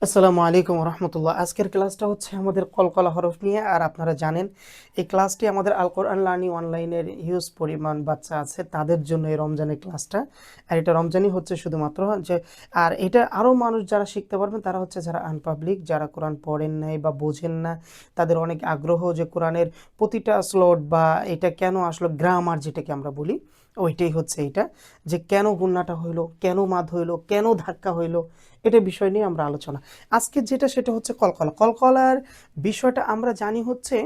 আসসালামু আলাইকুম রহমতুল্লাহ। আজকের ক্লাসটা হচ্ছে আমাদের কলকলা হরফ নিয়ে। আর আপনারা জানেন এই ক্লাসটি আমাদের আল কোরআন লার্নিং অনলাইনের হিউজ পরিমাণ বাচ্চা আছে তাদের জন্য এই রমজানের ক্লাসটা। আর এটা রমজানই হচ্ছে শুধুমাত্র যে, আর এটা আরও মানুষ যারা শিখতে পারবেন তারা হচ্ছে যারা আনপাবলিক, যারা কোরআন পড়েন নাই বা বোঝেন না, তাদের অনেক আগ্রহ যে কোরআনের প্রতিটা স্লট বা এটা কেন আসলো, গ্রামার যেটাকে আমরা বলি ওইটাই হচ্ছে এইটা, যে কেন গুন্নাটা হইলো, কেন মাদ হইলো, কেন ধাক্কা হইলো, এটা বিষয় নিয়ে আমরা আলোচনা। আজকে যেটা সেটা হচ্ছে কলকলা। কলকলার বিষয়টা আমরা জানি হচ্ছে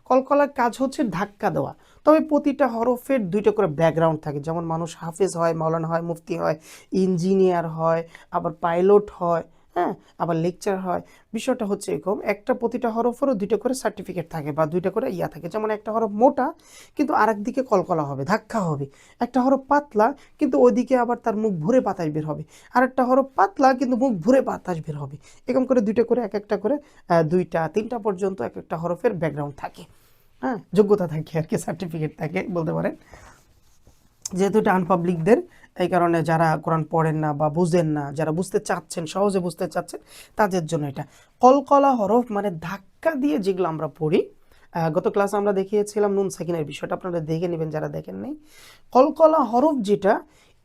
কলকলার কাজ হচ্ছে ধাক্কা দেওয়া। তবে প্রতিটা হরফের দুইটা করে ব্যাকগ্রাউন্ড থাকে। যেমন মানুষ হাফেজ হয়, মাওলানা হয়, মুফতি হয়, ইঞ্জিনিয়ার হয়, আবার পাইলট হয়, হ্যাঁ, আবার লেকচার হয়। বিষয়টা হচ্ছে এরকম, একটা প্রতিটা হরফেরও দুইটা করে সার্টিফিকেট থাকে বা দুইটা করে ইয়া থাকে। যেমন একটা হরফ মোটা কিন্তু আরেক দিকে কলকলা হবে, ধাক্কা হবে। একটা হরফ পাতলা কিন্তু ওইদিকে আবার তার মুখ ভরে বাতাস বের হবে। আরেকটা হরফ পাতলা কিন্তু মুখ ভরে বাতাস বের হবে। এরকম করে দুইটা করে এক একটা করে দুইটা তিনটা পর্যন্ত এক একটা হরফের ব্যাকগ্রাউন্ড থাকে, হ্যাঁ, যোগ্যতা থাকে আর কি, সার্টিফিকেট থাকে বলতে পারেন। যেহেতু এটা আনপাবলিকদের, এই কারণে যারা কোরআন পড়েন না বা বুঝেন না, যারা বুঝতে চাচ্ছেন, সহজে বুঝতে চাচ্ছেন, তাদের জন্য এটা। কলকলা হরফ মানে ধাক্কা দিয়ে যেগুলো আমরা পড়ি। গত ক্লাসে আমরা দেখিয়েছিলাম নুন সাকিনের বিষয়টা, আপনারা দেখে নেবেন যারা দেখেন নাই। কলকলা হরফ যেটা,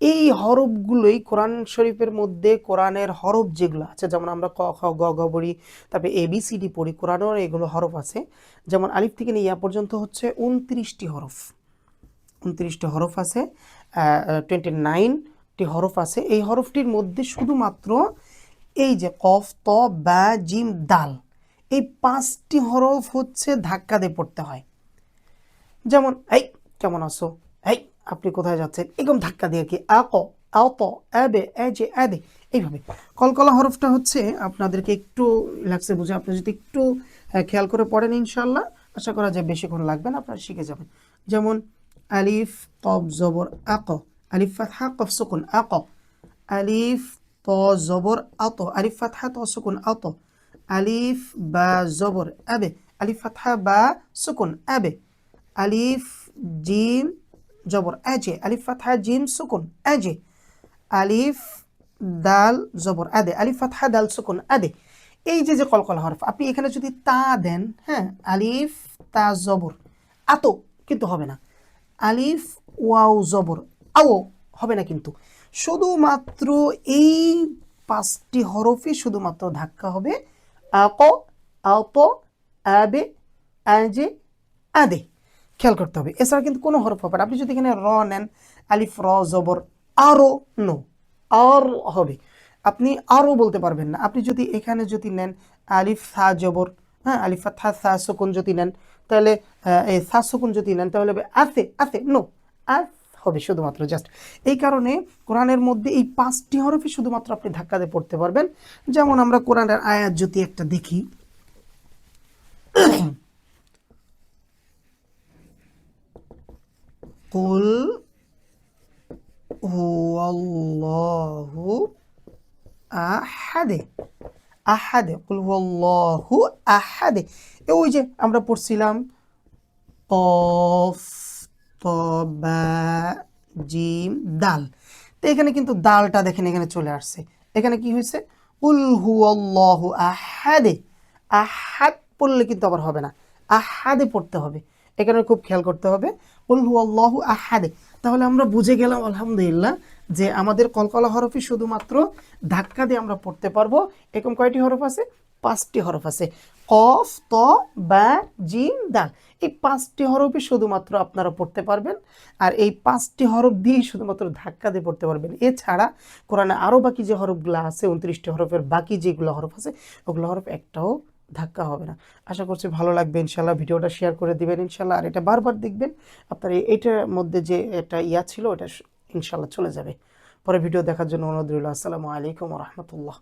এই হরফগুলোই কোরআন শরীফের মধ্যে কোরআনের হরফ যেগুলো আছে, যেমন আমরা ক খ গ ঘ পড়ি, তারপরে ABCD পড়ি, কোরআনেও এগুলো হরফ আছে। যেমন আলিফ থেকে নিয়ে ইয়া পর্যন্ত হচ্ছে 29টি হরফ, 29টি হরফ আছে, 29টি হরফ আছে। এই হরফটির মধ্যে শুধুমাত্র এই যে কফ, ত, বা, জিম, দাল, এই 5টি হরফ হচ্ছে ধাক্কা দিয়ে পড়তে হয়। যেমন এই কেমন আছো, এই আপনি কোথায় যাচ্ছেন, এরকম ধাক্কা দিয়ে কি আক, আত, আবে, এজে, আদে, এইভাবে। কলকলা হরফটা হচ্ছে আপনাদেরকে একটু রিল্যাক্সে বুঝে আপনি যদি একটু খেয়াল করে পড়েন ইনশাল্লাহ আশা করা যায় বেশিক্ষণ লাগবে না, আপনারা শিখে যাবেন। যেমন আলিফ কফ জবর আক, আলিফ ফাতহা কফ সুকুন আক, আলিফ ত জবর আত, আলিফ ফাতহা ত সুকুন আত, আলিফ বা জবর আবে, আলিফ ফাতহা বা সুকুন আবে, আলিফ জিম জবর এজে, আলিফ ফাতহা জিম সুকুন এজে, আলিফ দাল জবর আদে, আলিফ ফাতহা দাল সুকুন আদে। এই যে যে কলকলা হরফ, আপনি এখানে যদি তা দেন, হ্যাঁ, আলিফ তা জবর আতো কিন্তু হবে না, আলিফ ওয়াও জবর আও হবে না, কিন্তু শুধুমাত্র এই 5টি হরফই শুধুমাত্র ধাক্কা হবে। আক, আত, আবে, আজে, আদে, খেয়াল করতে হবে। এছাড়া কিন্তু কোনো হরফ হবে না। আপনি যদি এখানে র নেন, আলিফ র জবর আরো, নো, আর হবে, আপনি আরও বলতে পারবেন না। আপনি যদি এখানে যদি নেন আলিফ সা জবর, হ্যাঁ, আলিফ ফাতহা সা সুকুন যদি নেন, তাহলে এই সা সুকুন যদি নেন তাহলে হবে আতে, আতে, নো, আস হবে শুধুমাত্র। জাস্ট এই কারণে কোরআনের মধ্যে এই 5টি হরফই শুধুমাত্র আপনি ধাক্কা দিয়ে পড়তে পারবেন। যেমন আমরা কোরআনের আয়াত যদি একটা দেখি, কুল হুয়াল্লাহু আহাদে, আহাদে, কুল হুয়াল্লাহু আহাদে। ওই যে আমরা পড়ছিলাম কফ, ত, বা, জিম, দাল। তো এখানে কিন্তু দালটা দেখেন এখানে চলে আসছে। এখানে কি হয়েছে, কুল হুয়াল্লাহু আহাদে, আহাদ পড়লে কিন্তু আবার হবে না, আহাদে পড়তে হবে। এখানে খুব খেয়াল করতে হবে, কুল হুয়াল্লাহু আহাদে। তাহলে আমরা বুঝে গেলাম আলহামদুলিল্লাহ যে আমাদের কলকলা হরফই শুধুমাত্র ধাক্কা দিয়ে আমরা পড়তে পারবো। এরকম কয়টি হরফ আছে, 5টি হরফ আছে, কফ, ত, বা, জিম, দাল। এই 5টি হরফই শুধুমাত্র আপনারা পড়তে পারবেন। আর এই 5টি হরফ দিয়েই শুধুমাত্র ধাক্কা দিয়ে পড়তে পারবেন। এছাড়া কোরআনে আরও বাকি যে হরফগুলো আছে, 29টি হরফের বাকি যেগুলো হরফ আছে, ওগুলো হরফ একটাও ধাক্কা হবে না। আশা করছি ভালো লাগবে ইনশাল্লাহ। ভিডিওটা শেয়ার করে দিবেন ইনশাল্লাহ, আর এটা বারবার দেখবেন। আপনার এটার মধ্যে যে একটা ইয়া ছিল ওটা ইনশাল্লাহ চলে যাবে। পরে ভিডিও দেখার জন্য অনুরোধ রইল। আসসালামু আলাইকুম রহমতুল্লাহ।